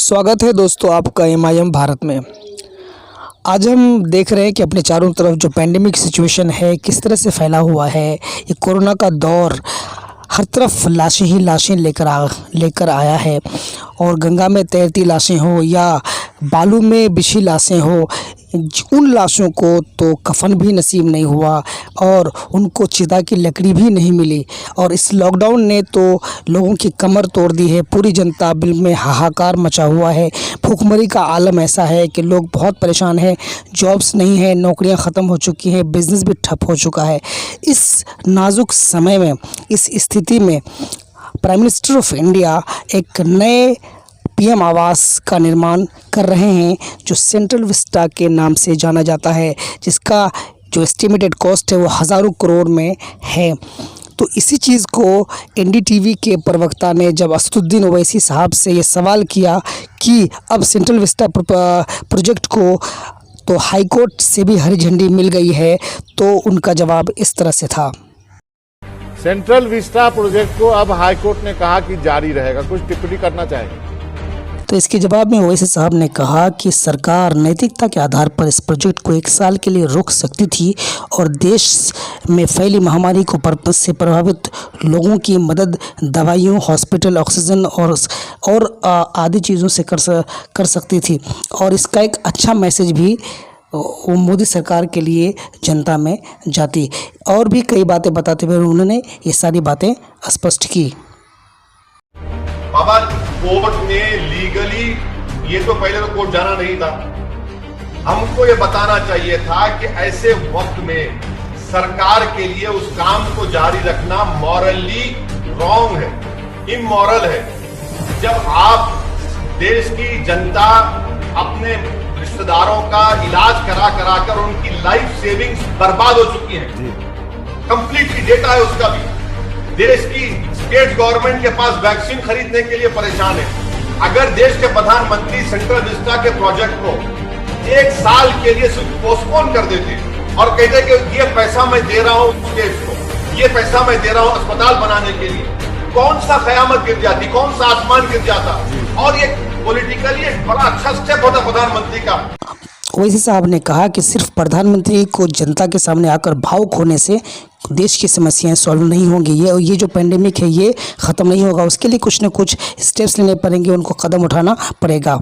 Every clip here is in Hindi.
स्वागत है दोस्तों आपका MIM भारत में। आज हम देख रहे हैं कि अपने चारों तरफ जो पैंडेमिक सिचुएशन है किस तरह से फैला हुआ है। ये कोरोना का दौर हर तरफ लाशें ही लाशें लेकर आया है और गंगा में तैरती लाशें हो या बालू में बिछी लाशें हो, उन लाशों को तो कफन भी नसीब नहीं हुआ और उनको चिता की लकड़ी भी नहीं मिली। और इस लॉकडाउन ने तो लोगों की कमर तोड़ दी है। पूरी जनता बिल में हाहाकार मचा हुआ है। भूखमरी का आलम ऐसा है कि लोग बहुत परेशान हैं। जॉब्स नहीं है, नौकरियां ख़त्म हो चुकी हैं, बिज़नेस भी ठप हो चुका है। इस नाजुक समय में, इस स्थिति में प्राइम मिनिस्टर ऑफ इंडिया एक नए PM आवास का निर्माण कर रहे हैं जो सेंट्रल विस्टा के नाम से जाना जाता है, जिसका जो एस्टिमेटेड कॉस्ट है वो हज़ारों करोड़ में है। तो इसी चीज़ को NDTV के प्रवक्ता ने जब असदुद्दीन ओवैसी साहब से ये सवाल किया कि अब सेंट्रल विस्टा प्रोजेक्ट को तो हाई कोर्ट से भी हरी झंडी मिल गई है, तो उनका जवाब इस तरह से था। सेंट्रल विस्टा प्रोजेक्ट को अब हाई कोर्ट ने कहा कि जारी रहेगा। कुछ टिप्पणी करना चाहेंगे? तो इसके जवाब में ओवैसी साहब ने कहा कि सरकार नैतिकता के आधार पर इस प्रोजेक्ट को 1 साल के लिए रोक सकती थी और देश में फैली महामारी को से प्रभावित लोगों की मदद दवाइयों, हॉस्पिटल, ऑक्सीजन और आदि चीज़ों से कर सकती थी। और इसका एक अच्छा मैसेज भी वो मोदी सरकार के लिए जनता में जाती। और भी कई बातें बताते हुए उन्होंने ये सारी बातें स्पष्ट की। बाबा, कोर्ट ने लीगली ये तो पहले तो कोर्ट जाना नहीं था। हमको ये बताना चाहिए था कि ऐसे वक्त में सरकार के लिए उस काम को जारी रखना मॉरली रॉन्ग है, इमोरल है। जब आप देश की जनता अपने रिश्तेदारों का इलाज करा कर उनकी लाइफ सेविंग्स बर्बाद हो चुकी है, कंप्लीटली डेटा है उसका भी। देश की स्टेट गवर्नमेंट के पास वैक्सीन खरीदने के लिए परेशान है। अगर देश के प्रधानमंत्री सेंट्रल विस्टा के प्रोजेक्ट को 1 साल के लिए सिर्फ पोस्टपोन कर देते और कहते कि ये पैसा मैं दे रहा हूं स्टेट को, ये पैसा मैं दे रहा हूं अस्पताल बनाने के लिए, कौन सा कयामत गिर जाती, कौन सा आसमान गिर जाता। और ये पॉलिटिकली एक बड़ा अच्छा स्टेप होता प्रधानमंत्री का। ओवैसी साहब ने कहा कि सिर्फ प्रधानमंत्री को जनता के सामने आकर भावुक होने से देश की समस्याएं सॉल्व नहीं होंगी। ये जो पेंडेमिक है ये ख़त्म नहीं होगा। उसके लिए कुछ न कुछ स्टेप्स लेने पड़ेंगे, उनको कदम उठाना पड़ेगा।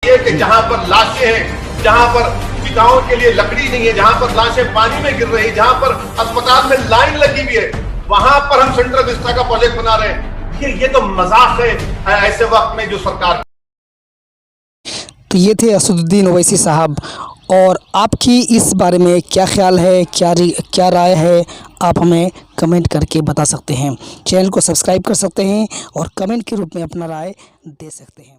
ये कि जहां पर लाशें हैं, जहां पर चिताओं के लिए लकड़ी नहीं है, जहां पर लाशें पानी में गिर रही है, जहां पर अस्पताल में लाइन लगी हुई है, वहां पर हम सेंट्रल विस्टा का प्रोजेक्ट बना रहे हैं। ये तो मजाक है ऐसे वक्त में जो सरकार। तो ये थे असदुद्दीन ओवैसी साहब। और आपकी इस बारे में क्या ख्याल है, क्या राय है, आप हमें कमेंट करके बता सकते हैं। चैनल को सब्सक्राइब कर सकते हैं और कमेंट के रूप में अपना राय दे सकते हैं।